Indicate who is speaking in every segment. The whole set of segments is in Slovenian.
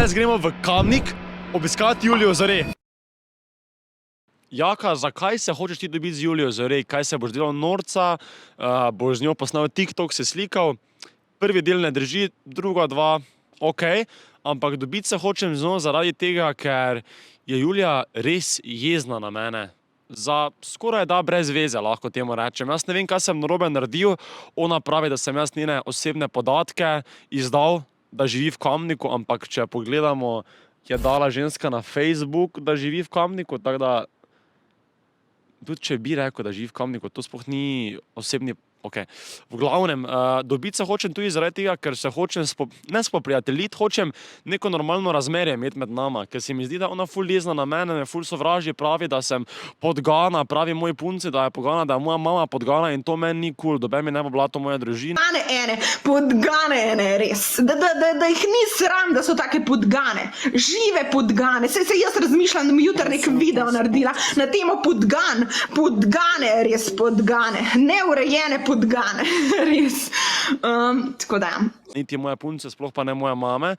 Speaker 1: Danes gremo v Kamnik obiskati Julijo Zore. Jaka, zakaj se hočeš ti dobiti z Julijo Zore? Kaj se boš delal norca, boš z njo posnel TikTok, se slikal? Prvi del ne drži, druga dva, ok, ampak dobiti se hočem z njo zaradi tega, ker je Julija res jezna na mene. Za skoraj da brez veze, lahko temu rečem. Jaz ne vem, kaj sem narobe naredil. Ona pravi, da sem jaz njene osebne podatke izdal, da živi v Kamniku, ampak če pogledamo, je dala ženska na Facebook, da živi v Kamniku, tako da tudi če bi rekel, da živi v Kamniku, to sploh ni osebni. Ok, v glavnem, dobiti se hočem tudi zaradi tega, ker se hočem ne spoprijateljiti, hočem neko normalno razmerje imeti med nama, ker se mi zdi, da ona ful jezna na mene, me ful sovraži, pravi, da sem podgana, pravi moji punci, da je podgana, da je moja mama podgana in to meni ni kul, dobe mi ne bo bila to moja družina.
Speaker 2: Podgane ene, res, da jih ni sram, da so take podgane, žive podgane, se jaz razmišljam, da mi jutri nek video naredila na temo podgane, res podgane, neurejene podgane, res, tako da.
Speaker 1: Niti moje punce, sploh pa ne moje mame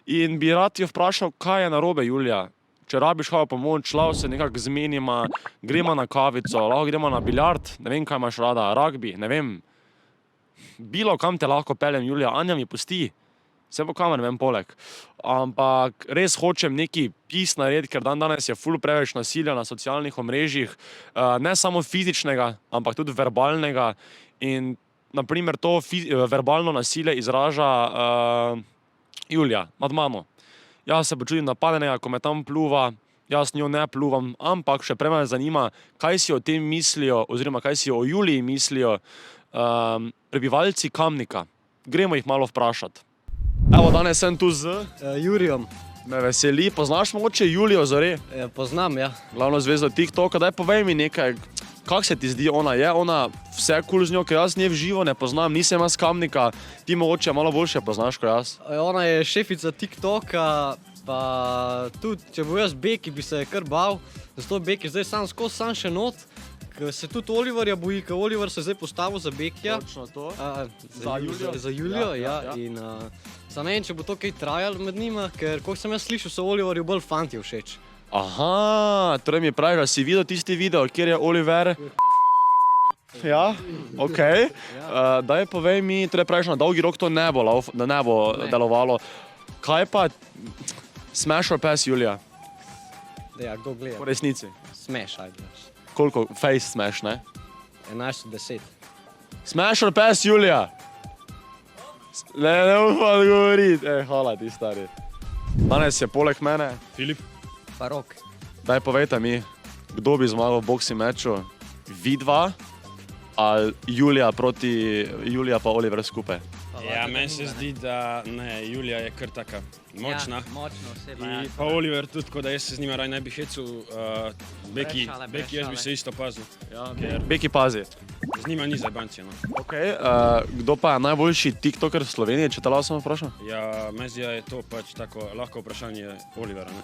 Speaker 1: in bi rad jo vprašal, kaj je narobe, Julija. Če rabiš kao pomoč, lahko se nekako zmenima, gremo na kavico, lahko gremo na biljard, ne vem, kaj imaš rada, rugby, ne vem. Bilo kam te lahko peljem, Julija, Anja mi pusti. Vse bo kamer, ne vem, poleg. Ampak res hočem neki pis narediti, ker danes je ful preveč nasilja na socialnih omrežjih, ne samo fizičnega, ampak tudi verbalnega. In naprimer to verbalno nasilje izraža Julija nad mano. Jaz se počutim napadenega, ko me tam pluva, jaz njo ne pluvam, ampak še prej me zanima, kaj si o tem mislijo, oziroma kaj si o Juliji mislijo prebivalci Kamnika. Gremo jih malo vprašati. Evo, danes sem tu z
Speaker 3: Jurijom.
Speaker 1: Me veseli. Poznaš mogoče Julijo Zore?
Speaker 3: Poznam, ja.
Speaker 1: Glavno zvezdo TikToka. Daj povej mi nekaj, kak se ti zdi ona? Je ona vse kul z njo, ker jaz nje v živo ne poznam, nisem jaz Kamnika, ti mogoče malo boljše poznaš kot jaz.
Speaker 3: Ona je šefica TikToka, pa tudi, če bo jaz Beki, bi se kar bal. Zato Beki zdaj sam še not, ker se tudi Oliverja boji, ker Oliver se zdaj postavil za Bekija.
Speaker 1: Točno to.
Speaker 3: Za Julijo. Za Julijo, ja. In za ne vem, če bo to kaj trajalo med njima, ker koliko sem jaz slišal, so Oliverju bolj fantje všeč.
Speaker 1: Aha, torej mi pravi, da si videl tisti video, kjer je Oliver. Ja, ok. Daj povej mi, torej praviš, na dolgi rok to ne bo delovalo. Kaj pa Smash or Pass, Julija?
Speaker 3: Ja, kdo gleda?
Speaker 1: Po resnici.
Speaker 3: Smash, ajde.
Speaker 1: Koliko? Face Smash, ne?
Speaker 3: 11 od 10.
Speaker 1: Smash or Pass, Julija? Ne upam odgovoriti. Hvala ti, stari. Danes je poleg mene Filip.
Speaker 3: Pa Rok.
Speaker 1: Daj povejte mi, kdo bi zmagal v boxing meču? Vidva ali Julija pa Oliver skupaj?
Speaker 4: Ja, meni se zdi, da ne, Julija je kar taka močna.
Speaker 3: Ja, močna oseba.
Speaker 4: In pa Oliver tudi, tako da jaz se z njima raj ne bi hecel. Beki, jaz bi se isto pazil. Ker
Speaker 1: Beki pazi.
Speaker 4: z njima ni zabancija, no.
Speaker 1: Ok, kdo pa je najboljši tiktoker v Sloveniji, če te lahko samo vprašam?
Speaker 4: Ja, meni zdi, da je to pač tako lahko vprašanje Olivera, ne.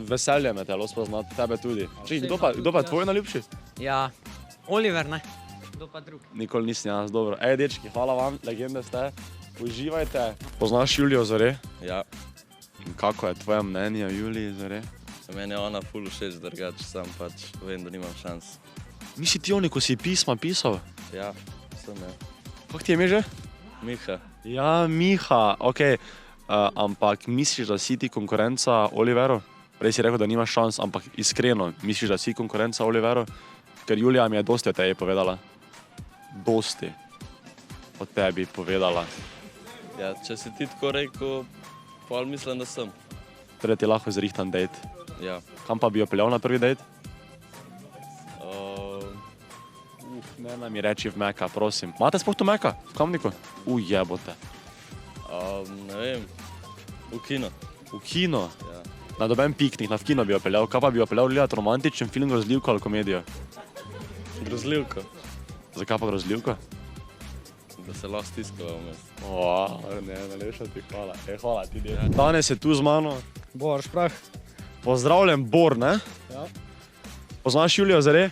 Speaker 1: Veselje me telo spoznati, tebe tudi. Kdo pa je tvoj najljubši?
Speaker 5: Ja, Oliver, ne? Kdo pa drug?
Speaker 1: Nikoli nisem jaz, dobro. Dečki, hvala vam, legende ste. Uživajte. Poznaš Julijo Zore?
Speaker 6: Ja,
Speaker 1: In kako je tvoje mnenje o Juliji Zore?
Speaker 6: meni je ona ful všeč, drugače sam pač vem, da nimam šans.
Speaker 1: Nisi ti oni, ko si pisma pisal?
Speaker 6: Ja, sem ja.
Speaker 1: Kako ti je ime že?
Speaker 6: Miha.
Speaker 1: Ja, Miha, ok. Ampak misliš, da si ti konkurenca Oliveru? Prej si rekel, da nimaš šans, ampak iskreno, misliš, da si konkurenca Oliveru? Ker Julija mi je dosti o tebi povedala. Dosti o tebi povedala.
Speaker 6: Ja, če si ti tako rekel, pol mislim, da sem.
Speaker 1: Torej ti lahko zrihtan dejt.
Speaker 6: Ja.
Speaker 1: Kam pa bi jo peljal na prvi dejt? Ne mi reči v Meka, prosim. Imate sploh tu Meka v Kamniku? Jebote.
Speaker 6: Ne vem, v kino.
Speaker 1: V kino?
Speaker 6: Ja.
Speaker 1: Na doben piknik, v kino bi jo peljal. Kaj pa bi jo peljal gledati romantičen film, grozljivko ali komedijo?
Speaker 6: Grozljivko.
Speaker 1: Zakaj pa grozljivko?
Speaker 6: Da se lahko stiskava vmes.
Speaker 1: Ne, Leša ti hvala. Hvala ti, ded. Danes je tu z mano.
Speaker 3: Bor, šprah.
Speaker 1: Pozdravljen, Bor, ne?
Speaker 3: Ja.
Speaker 1: Poznaš Julijo Zore?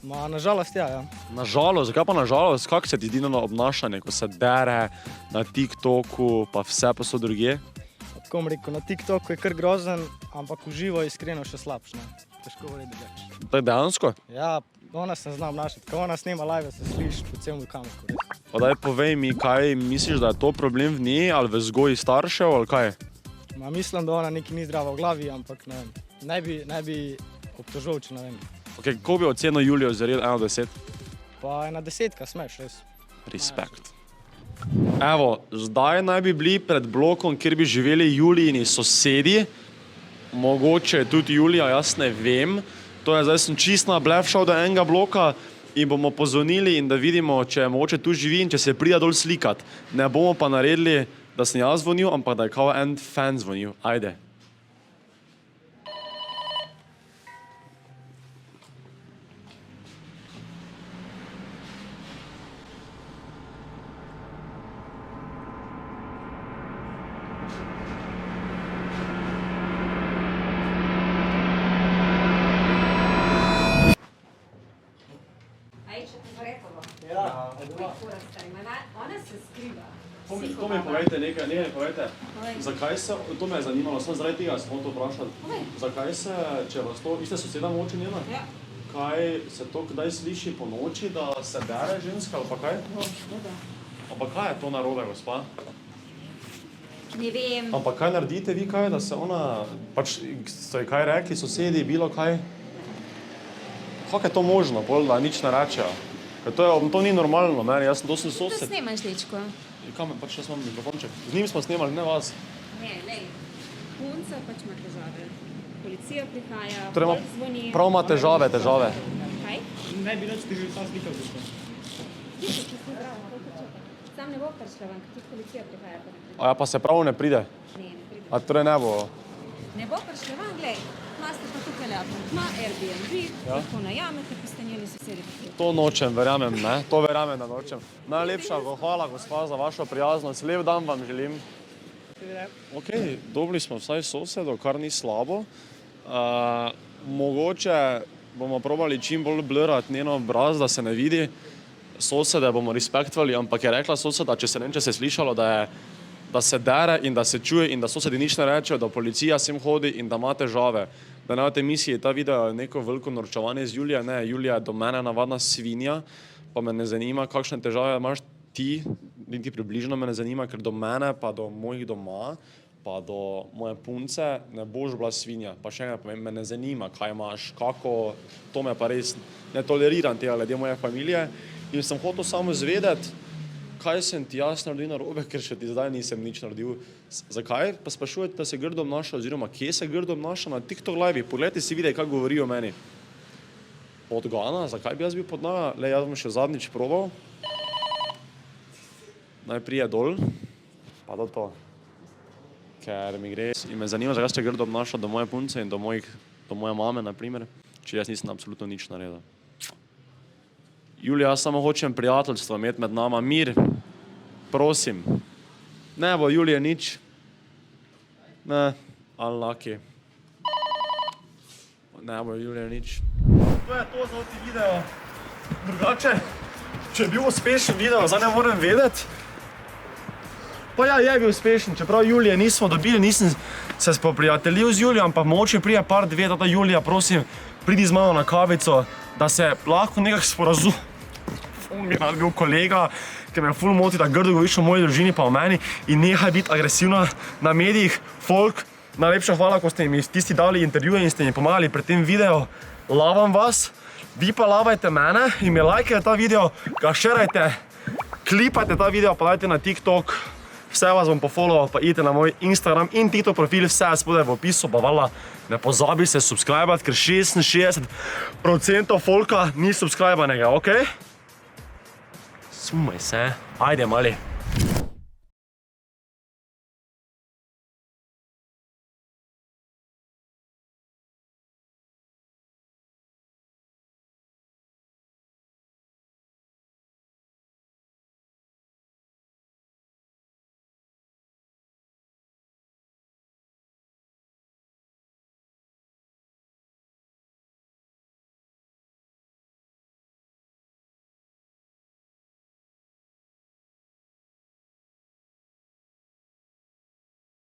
Speaker 3: Nažalost, ja.
Speaker 1: Nažalost, zakaj pa nažalost? Kako se ti zdi na obnašanje, ko se dere na TikToku, pa vse pa so drugje?
Speaker 3: Tako bom rekel, na TikToku je kar grozen, ampak v živo je iskreno še slabš. Težko govoriti drugače.
Speaker 1: To je dejansko?
Speaker 3: Ja, ona se zna obnašati. Ko ona snema live, se sliši po celem kameru.
Speaker 1: Pa daj povej mi, kaj misliš, da je to problem v njej ali v vzgoji staršev ali kaj?
Speaker 3: Mislim, da ona nekaj ni zdrava v glavi, ampak ne vem. Ne bi obtožil, če ne vem.
Speaker 1: Okay, kako bi ocenil Julijo z 1 do 10?
Speaker 3: Pa 10, smeš, res.
Speaker 1: Respekt. Evo, zdaj naj bi bili pred blokom, kjer bi živeli Julijini sosedi. Mogoče tudi Julija, jaz ne vem. To je zdaj sem čist na blef šel do enega bloka in bomo pozvonili in da vidimo, če mogoče tu živi in če se prida dol slikat. Ne bomo pa naredili, da sem jaz zvonil, ampak da je kao en fan zvonil. Ajde.
Speaker 7: Ona se skriva.
Speaker 1: To mi povejte nekaj, povejte. Zakaj se, to me je zanimalo, sem zaradi tega sem to vprašal. Zakaj se, če vas to, vi ste soseda mogoče njena?
Speaker 7: Ja.
Speaker 1: Kaj se to kdaj sliši po noči, da se bere ženska ali pa kaj? Ampak kaj je to narobe, gospa?
Speaker 7: Ne vem.
Speaker 1: Ampak kaj naredite vi kaj, da se ona, pač ste ji kaj rekli, sosedi, bilo kaj? Kako je to možno, pol, da nič ne rečejo? To ni normalno, meni, jaz sem sosed.
Speaker 7: To snemaš, dečko?
Speaker 1: Kam, pač jaz imam mikrofonček. Z njim smo snemali, ne vas.
Speaker 7: Ne, lej. Punca pač ima težave. Policija prihaja,
Speaker 1: Torej,
Speaker 7: folk zvoni.
Speaker 1: prav ima težave.
Speaker 7: Kaj?
Speaker 3: Ne bi reči, ti že sam slikal.
Speaker 7: Tisto, če si zdravo, koliko čaka. Sam ne bo prišla ven, ker tudi policija prihaja.
Speaker 1: A ja, pa se prav ne pride?
Speaker 7: Ne pride.
Speaker 1: A torej ne bo?
Speaker 7: Ne bo prišla ven, glej. Maste pa tukaj apartma, Airbnb, lahko najamete, ko ste njeni sosedi.
Speaker 1: To nočem, verjamem, ne? To verjamem, da nočem. Najlepša hvala, gospa, za vašo prijaznost. Lep dan vam želim. Ok, dobili smo vsaj sosedo, kar ni slabo. Mogoče bomo probali čim bolj blurati njeno obraz, da se ne vidi. Sosede bomo respektovali, ampak je rekla soseda, če se je slišalo, da se dere in da se čuje in da sosedi nič ne rečejo, da policija sem hodi in da ima težave. Da ne v tej misiji ta video je neko veliko norčevanje z Julije. Ne, Julija je do mene navadna svinja, pa me ne zanima, kakšne težave imaš ti, niti približno me ne zanima, ker do mene, pa do mojih doma, pa do moje punce ne boš bila svinja. Pa še enkrat povem, me ne zanima, kaj imaš, kako, to me pa res ne toleriram tega glede moje familije. In sem hotel samo izvedeti, kaj sem ti jaz naredil narobe, ker še ti zdaj nisem nič naredil. Zakaj? Pa sprašujete, da se grdo obnaša, oziroma kje se grdo obnaša na TikTok live. Poglejte si videj, kaj govorijo o meni. Podgana? Zakaj bi jaz bil podgana? Le, jaz bom še zadnjič probal. Naj prije dol, pa do to. Ker mi gre in me zanima, zakaj se grdo obnaša do moje punce in do moje mame, na primer, če jaz nisem absolutno nič naredil. Julija, jaz samo hočem prijateljstvo imeti med nama, mir, prosim. Ne bo Julije nič. Ne, unlucky. Ne bo Julije nič. To je to za ti video. Drugače, če je bil uspešen video, zdaj ne morem vedeti. Pa ja, je bil uspešen, čeprav Julije nismo dobili, nisem se spoprijateljil z Julijo, ampak mogoče prije par dve, tata Julija, prosim, pridi z mano na kavico, da se lahko nekako sporazum. Mi je bil kolega, ki me ful moti, da grdo govoriš o moji družini pa o meni in nehaj biti agresivna na medijih. Folk, najlepša hvala, ko ste mi tisti dali intervjuje in ste mi pomagali pri tem videu. Lavam vas, vi pa lavajte mene in mi lajkajte ta video, ga šerajte, klipajte ta video, pa dajte na TikTok. Vse vas bom pofollowal, pa idite na moj Instagram in TikTok profil, vse spodaj v opisu, pa vala, ne pozabi se subscribati, ker 66% folka ni subscribanega, ok? Sumaj se, ajde mali.